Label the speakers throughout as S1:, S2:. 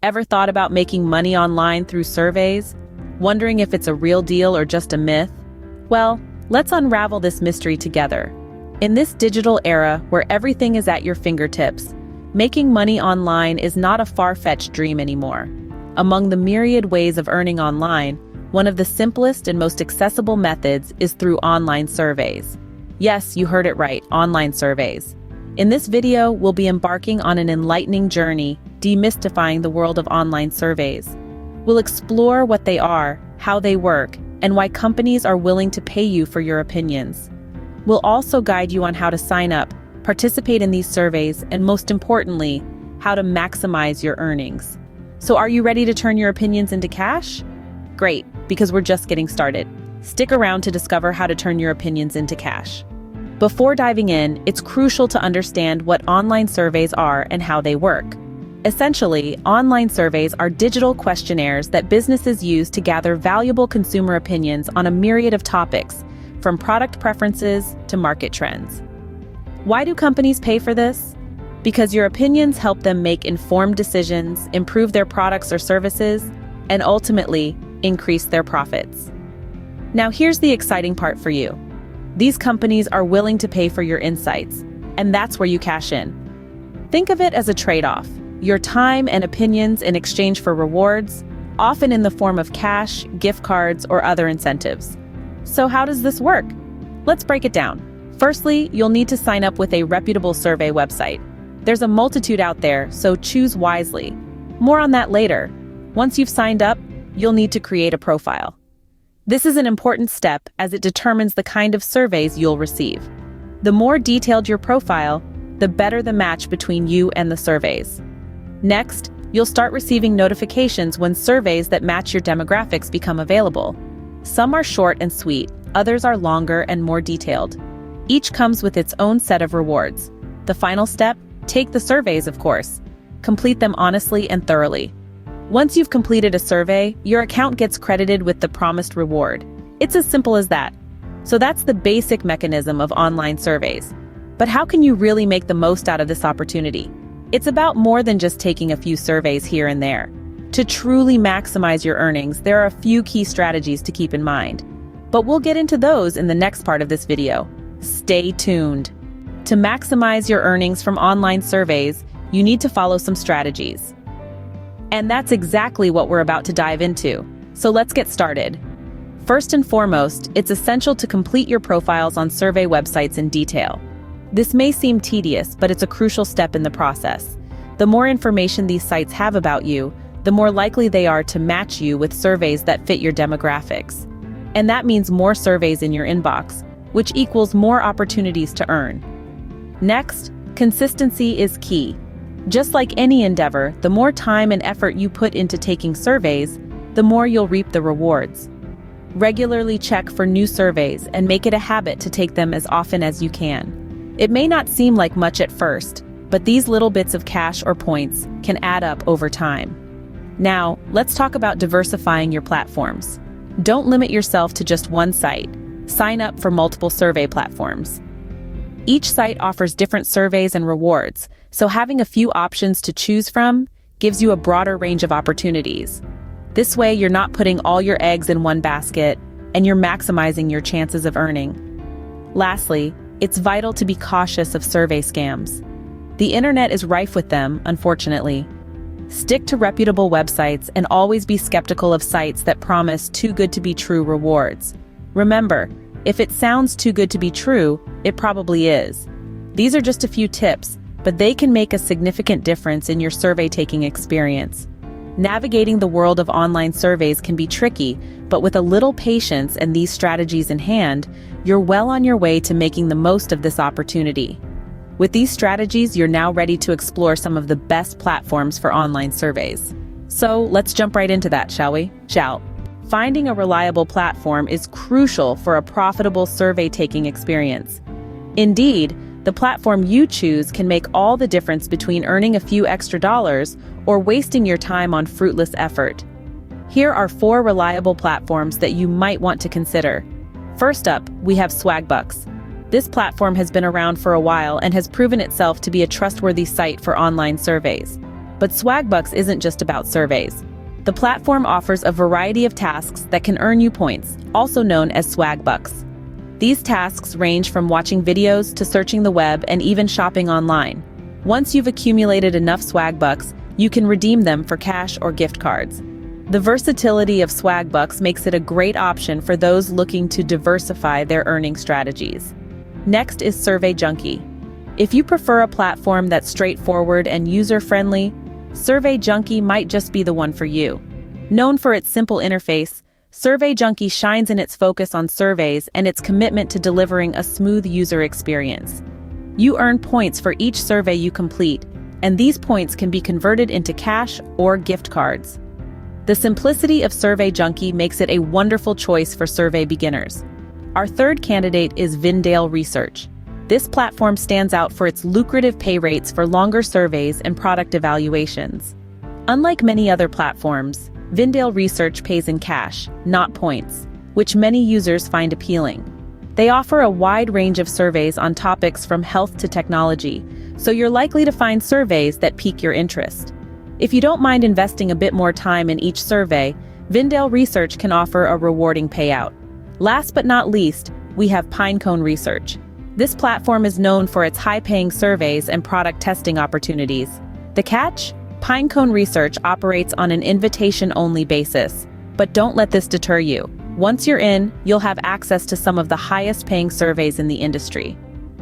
S1: Ever thought about making money online through surveys? Wondering if it's a real deal or just a myth? Well, let's unravel this mystery together. In this digital era where everything is at your fingertips, making money online is not a far-fetched dream anymore. Among the myriad ways of earning online, one of the simplest and most accessible methods is through online surveys. Yes, you heard it right, online surveys. In this video, we'll be embarking on an enlightening journey, demystifying the world of online surveys. We'll explore what they are, how they work, and why companies are willing to pay you for your opinions. We'll also guide you on how to sign up, participate in these surveys, and most importantly, how to maximize your earnings. So are you ready to turn your opinions into cash? Great, because we're just getting started. Stick around to discover how to turn your opinions into cash. Before diving in, it's crucial to understand what online surveys are and how they work. Essentially, online surveys are digital questionnaires that businesses use to gather valuable consumer opinions on a myriad of topics, from product preferences to market trends. Why do companies pay for this? Because your opinions help them make informed decisions, improve their products or services, and ultimately, increase their profits. Now here's the exciting part for you. These companies are willing to pay for your insights, and that's where you cash in. Think of it as a trade-off, your time and opinions in exchange for rewards, often in the form of cash, gift cards, or other incentives. So how does this work? Let's break it down. Firstly, you'll need to sign up with a reputable survey website. There's a multitude out there, so choose wisely. More on that later. Once you've signed up, you'll need to create a profile. This is an important step as it determines the kind of surveys you'll receive. The more detailed your profile, the better the match between you and the surveys. Next, you'll start receiving notifications when surveys that match your demographics become available. Some are short and sweet, others are longer and more detailed. Each comes with its own set of rewards. The final step? Take the surveys, of course. Complete them honestly and thoroughly. Once you've completed a survey, your account gets credited with the promised reward. It's as simple as that. So that's the basic mechanism of online surveys. But how can you really make the most out of this opportunity? It's about more than just taking a few surveys here and there. To truly maximize your earnings, there are a few key strategies to keep in mind. But we'll get into those in the next part of this video. Stay tuned. To maximize your earnings from online surveys, you need to follow some strategies. And that's exactly what we're about to dive into. So let's get started. First and foremost, it's essential to complete your profiles on survey websites in detail. This may seem tedious, but it's a crucial step in the process. The more information these sites have about you, the more likely they are to match you with surveys that fit your demographics. And that means more surveys in your inbox, which equals more opportunities to earn. Next, consistency is key. Just like any endeavor, the more time and effort you put into taking surveys, the more you'll reap the rewards. Regularly check for new surveys and make it a habit to take them as often as you can. It may not seem like much at first, but these little bits of cash or points can add up over time. Now, let's talk about diversifying your platforms. Don't limit yourself to just one site. Sign up for multiple survey platforms. Each site offers different surveys and rewards, so having a few options to choose from gives you a broader range of opportunities. This way, you're not putting all your eggs in one basket, and you're maximizing your chances of earning. Lastly, it's vital to be cautious of survey scams. The internet is rife with them, unfortunately. Stick to reputable websites and always be skeptical of sites that promise too good to be true rewards. Remember, if it sounds too good to be true, it probably is. These are just a few tips, but they can make a significant difference in your survey-taking experience. Navigating the world of online surveys can be tricky, but with a little patience and these strategies in hand, you're well on your way to making the most of this opportunity. With these strategies, you're now ready to explore some of the best platforms for online surveys. So let's jump right into that, shall we? Finding a reliable platform is crucial for a profitable survey-taking experience. Indeed, the platform you choose can make all the difference between earning a few extra dollars or wasting your time on fruitless effort. Here are 4 reliable platforms that you might want to consider. First up, we have Swagbucks. This platform has been around for a while and has proven itself to be a trustworthy site for online surveys. But Swagbucks isn't just about surveys. The platform offers a variety of tasks that can earn you points, also known as Swagbucks. These tasks range from watching videos to searching the web and even shopping online. Once you've accumulated enough Swagbucks, you can redeem them for cash or gift cards. The versatility of Swagbucks makes it a great option for those looking to diversify their earning strategies. Next is Survey Junkie. If you prefer a platform that's straightforward and user-friendly, Survey Junkie might just be the one for you. Known for its simple interface, Survey Junkie shines in its focus on surveys and its commitment to delivering a smooth user experience. You earn points for each survey you complete, and these points can be converted into cash or gift cards. The simplicity of Survey Junkie makes it a wonderful choice for survey beginners. Our third candidate is Digital Research. This platform stands out for its lucrative pay rates for longer surveys and product evaluations. Unlike many other platforms, Digital Research pays in cash, not points, which many users find appealing. They offer a wide range of surveys on topics from health to technology, so you're likely to find surveys that pique your interest. If you don't mind investing a bit more time in each survey, Digital Research can offer a rewarding payout. Last but not least, we have Pinecone Research. This platform is known for its high-paying surveys and product testing opportunities. The catch? Pinecone Research operates on an invitation-only basis. But don't let this deter you. Once you're in, you'll have access to some of the highest-paying surveys in the industry.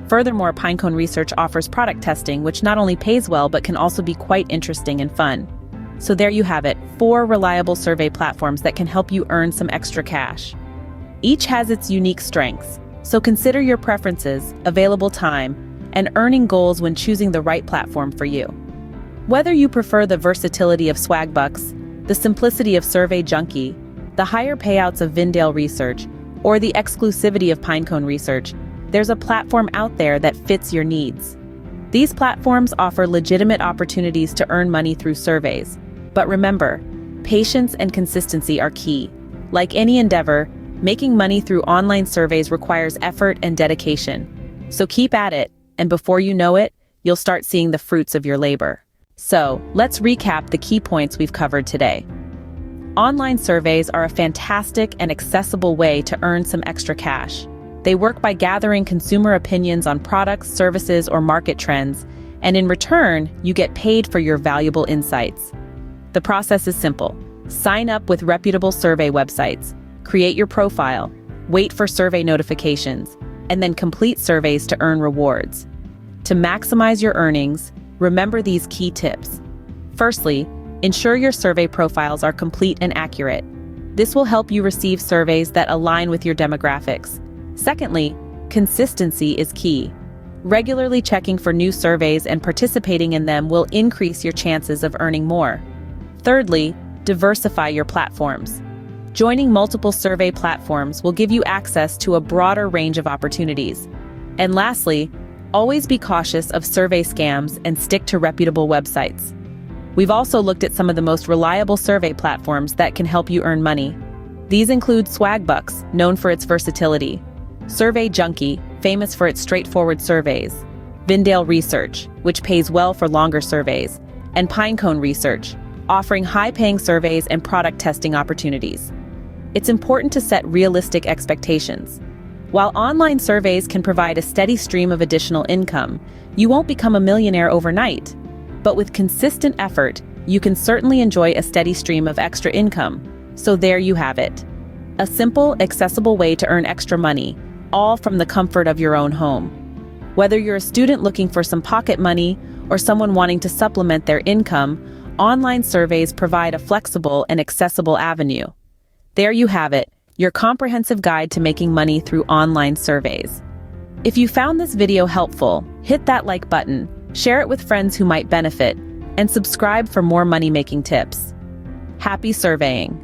S1: Furthermore, Pinecone Research offers product testing, which not only pays well but can also be quite interesting and fun. So there you have it, 4 reliable survey platforms that can help you earn some extra cash. Each has its unique strengths. So consider your preferences, available time, and earning goals when choosing the right platform for you. Whether you prefer the versatility of Swagbucks, the simplicity of Survey Junkie, the higher payouts of Digital Research, or the exclusivity of Pinecone Research, there's a platform out there that fits your needs. These platforms offer legitimate opportunities to earn money through surveys. But remember, patience and consistency are key. Like any endeavor, making money through online surveys requires effort and dedication. So keep at it, and before you know it, you'll start seeing the fruits of your labor. So, let's recap the key points we've covered today. Online surveys are a fantastic and accessible way to earn some extra cash. They work by gathering consumer opinions on products, services, or market trends, and in return, you get paid for your valuable insights. The process is simple. Sign up with reputable survey websites. Create your profile, wait for survey notifications, and then complete surveys to earn rewards. To maximize your earnings, remember these key tips. Firstly, ensure your survey profiles are complete and accurate. This will help you receive surveys that align with your demographics. Secondly, consistency is key. Regularly checking for new surveys and participating in them will increase your chances of earning more. Thirdly, diversify your platforms. Joining multiple survey platforms will give you access to a broader range of opportunities. And lastly, always be cautious of survey scams and stick to reputable websites. We've also looked at some of the most reliable survey platforms that can help you earn money. These include Swagbucks, known for its versatility, Survey Junkie, famous for its straightforward surveys, Digital Research, which pays well for longer surveys, and Pinecone Research, offering high-paying surveys and product testing opportunities. It's important to set realistic expectations. While online surveys can provide a steady stream of additional income, you won't become a millionaire overnight. But with consistent effort, you can certainly enjoy a steady stream of extra income. So there you have it. A simple, accessible way to earn extra money, all from the comfort of your own home. Whether you're a student looking for some pocket money or someone wanting to supplement their income, online surveys provide a flexible and accessible avenue. There you have it, your comprehensive guide to making money through online surveys. If you found this video helpful, hit that like button, share it with friends who might benefit, and subscribe for more money-making tips. Happy surveying!